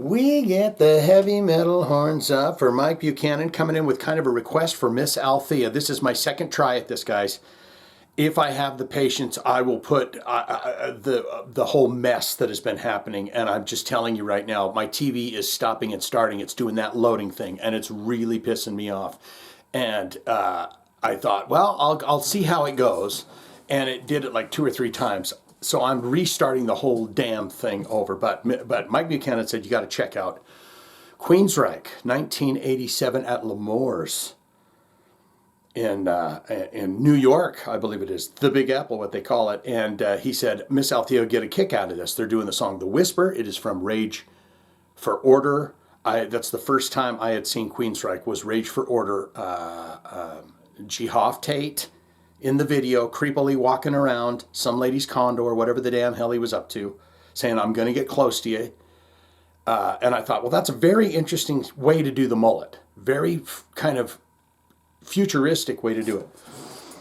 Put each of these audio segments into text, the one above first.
We get the heavy metal horns up for Mike Buchanan, coming in with kind of a request for Miss Althea. This is my second try at this, guys. If I have the patience, I will put the whole mess that has been happening. And I'm just telling you right now, my TV is stopping and starting. It's doing that loading thing, and it's really pissing me off. And I thought, well, I'll see how it goes. And it did it like 2 or 3 times. So I'm restarting the whole damn thing over. But Mike Buchanan said, you got to check out Queensryche, 1987 at L'Amour's in New York, I believe it is. The Big Apple, what they call it. And he said, Miss Althea, get a kick out of this. They're doing the song The Whisper. It is from Rage for Order. That's the first time I had seen Queensryche, was Rage for Order. Jehoff Tate in the video, creepily walking around some lady's condo, whatever the damn hell he was up to, saying, I'm going to get close to you. And I thought, well, that's a very interesting way to do the mullet. Very kind of futuristic way to do it.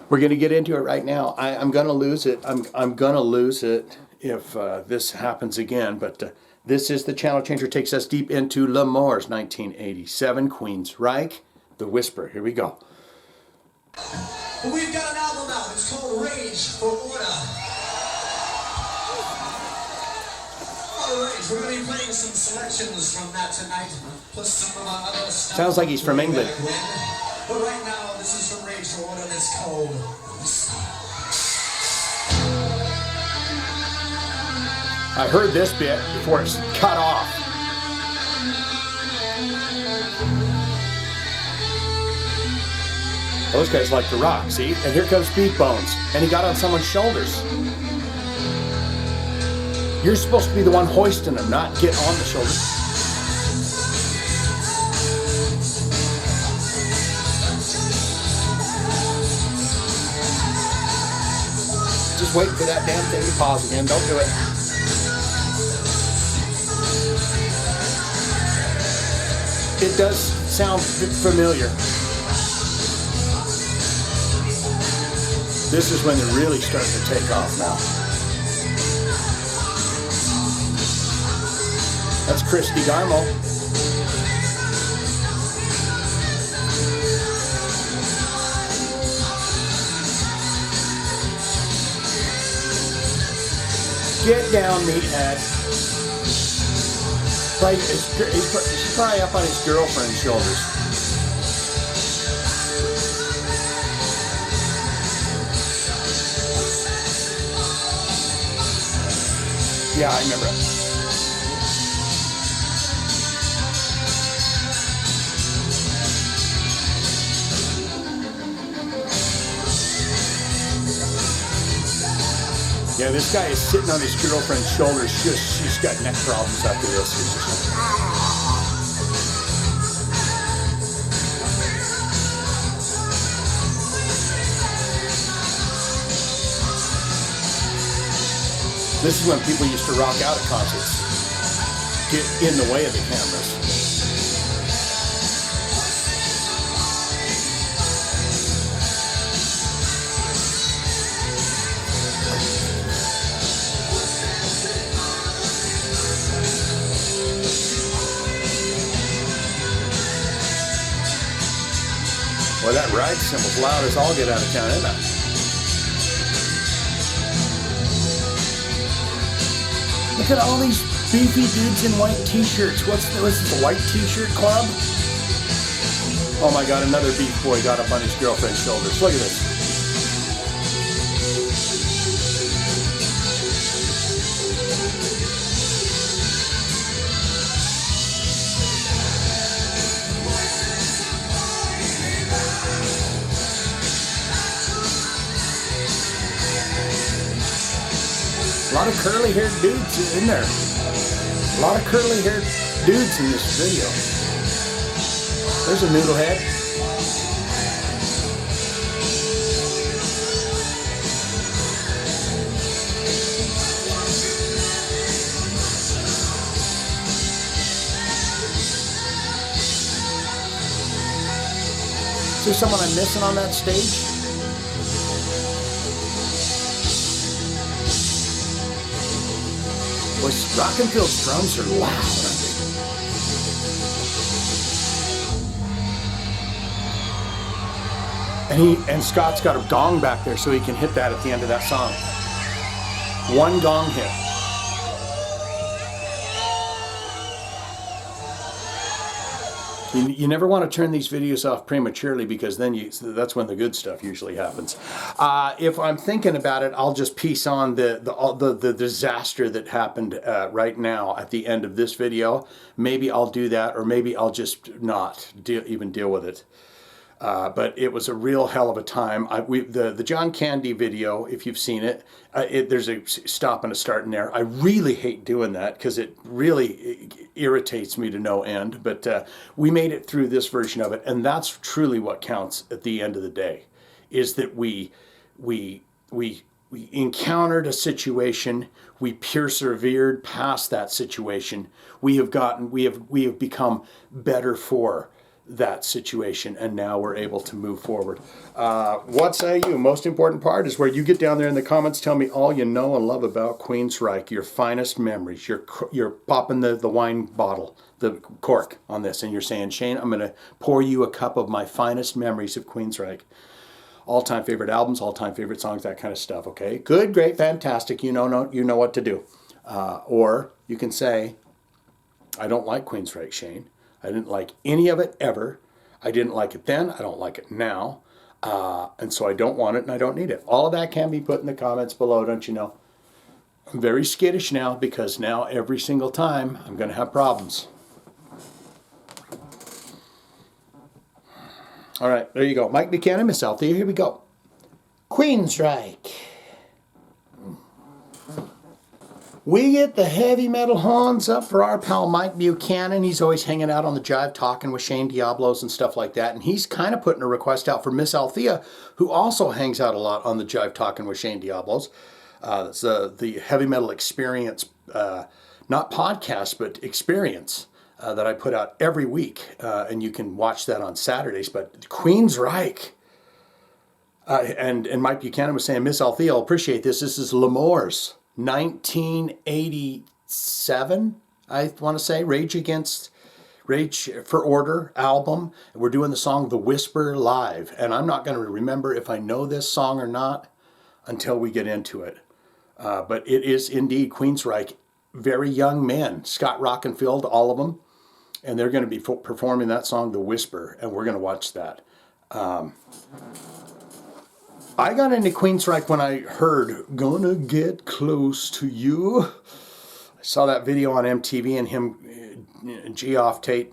We're going to get into it right now. I'm going to lose it. I'm going to lose it if this happens again. But this is the Channel Changer. Takes us deep into L'Amour's 1987, Queensryche, The Whisper. Here we go. We've got an album out. It's called Rage for Order. We're going to be playing some selections from that tonight, plus some of our other stuff. Sounds like he's from England. But right now, this is from Rage for Order, and it's called Whsiper. I heard this bit before it's cut off. Those guys like to rock, see? And here comes Beat Bones, and he got on someone's shoulders. You're supposed to be the one hoisting them, not get on the shoulders. Just wait for that damn thing to pause again. Don't do it. It does sound familiar. This is when they're really starting to take off now. That's Christy Garmo. Get down, meathead. He's probably up on his girlfriend's shoulders. Yeah, I remember it. Yeah, this guy is sitting on his girlfriend's shoulders. She's got neck problems after this. He's just like, this is when people used to rock out at concerts. Get in the way of the cameras. Well, that ride symbol's loud as all get out of town, isn't it? Look at all these beefy dudes in white t-shirts. What's this, a white t-shirt club? Oh my God, another beef boy got up on his girlfriend's shoulders. Look at this. A lot of curly-haired dudes in there. A lot of curly-haired dudes in this video. There's a noodlehead. Is there someone I'm missing on that stage? Boy, Rock and Field's drums are loud, aren't they? And Scott's got a gong back there so he can hit that at the end of that song. One gong hit. You never want to turn these videos off prematurely, because then that's when the good stuff usually happens. If I'm thinking about it, I'll just piece on the disaster that happened right now at the end of this video. Maybe I'll do that, or maybe I'll just not even deal with it. But it was a real hell of a time. The John Candy video, if you've seen it, there's a stop and a start in there. I really hate doing that because it really irritates me to no end. But we made it through this version of it, and that's truly what counts at the end of the day, is that we encountered a situation, we persevered past that situation, we have become better for that situation, and now we're able to move forward. What say you? Most important part is where you get down there in the comments, tell me all you know and love about Queensryche, your finest memories. You're popping the wine bottle, the cork on this, and you're saying, Shane, I'm going to pour you a cup of my finest memories of Queensryche. All-time favorite albums, all-time favorite songs, that kind of stuff, okay? Good, great, fantastic. You know what to do. Or you can say, I don't like Queensryche, Shane. I didn't like any of it ever. I didn't like it then. I don't like it now. And so I don't want it and I don't need it. All of that can be put in the comments below, don't you know? I'm very skittish now, because now every single time I'm going to have problems. All right, there you go. Mike Buchanan, Miss Althea, here we go. Queensryche. We get the heavy metal horns up for our pal Mike Buchanan. He's always hanging out on the Jive talking with Shane Diablos and stuff like that. And he's kind of putting a request out for Miss Althea, who also hangs out a lot on the Jive talking with Shane Diablos. It's the Heavy Metal Experience, not podcast, but experience that I put out every week. And you can watch that on Saturdays. But Queensryche. And Mike Buchanan was saying, Miss Althea, I'll appreciate this. This is L'Amour's 1987, I want to say, Rage for Order album. We're doing the song The Whsiper live, and I'm not going to remember if I know this song or not until we get into it. But it is indeed Queensryche, very young men, Scott Rockenfield, all of them, and they're going to be performing that song The Whsiper, and we're going to watch that. I got into Queensryche when I heard Gonna Get Close to You. I saw that video on MTV and him, Geoff Tate,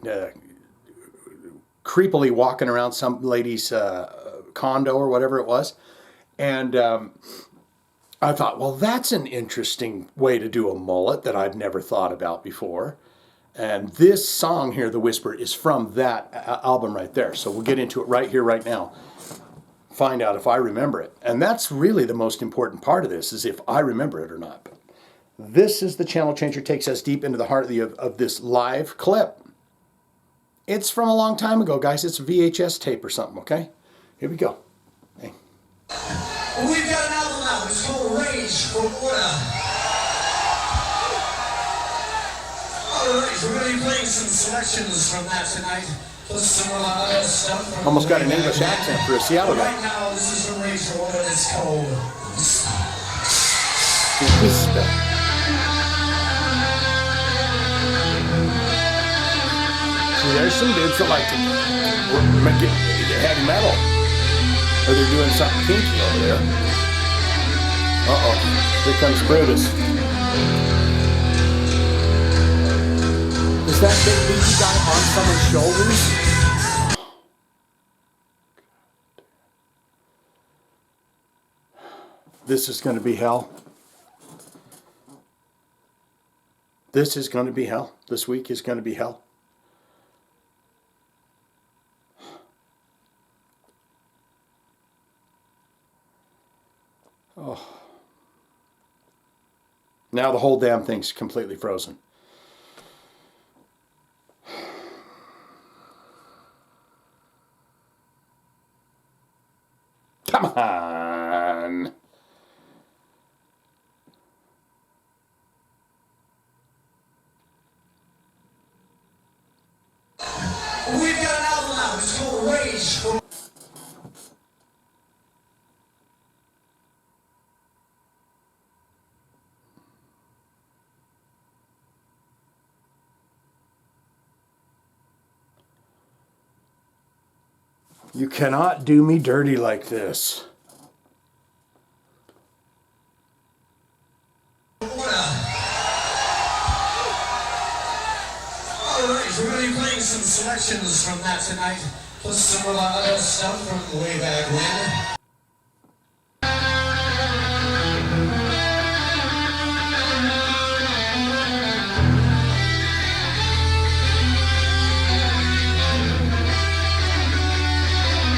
creepily walking around some lady's condo or whatever it was. And I thought, well, that's an interesting way to do a mullet that I've never thought about before. And this song here, The Whsiper, is from that album right there. So we'll get into it right here, right now. Find out if I remember it. And that's really the most important part of this, is if I remember it or not. But this is the Channel Changer, takes us deep into the heart of this live clip. It's from a long time ago, guys. It's a VHS tape or something, okay? Here we go. Hey. We've got an album out. It's called Rage for Order. All right, we're going to be playing some selections from that tonight. Some other stuff. Almost got an English accent for a Seattle guy. Right now, this is from Rage for Order. It's called Whsiper. See, there's some dudes that like to make it heavy metal. Or they're doing something kinky over there. Uh-oh. Here comes Brutus. Is that big beefy guy on someone's shoulders? This is going to be hell. This is going to be hell. This week is going to be hell. Oh. Now the whole damn thing's completely frozen. Come on. We've got an album out. It's called Rage for You cannot do me dirty like this. Alright, we're going to be playing some selections from that tonight, plus some of our other stuff from way back when.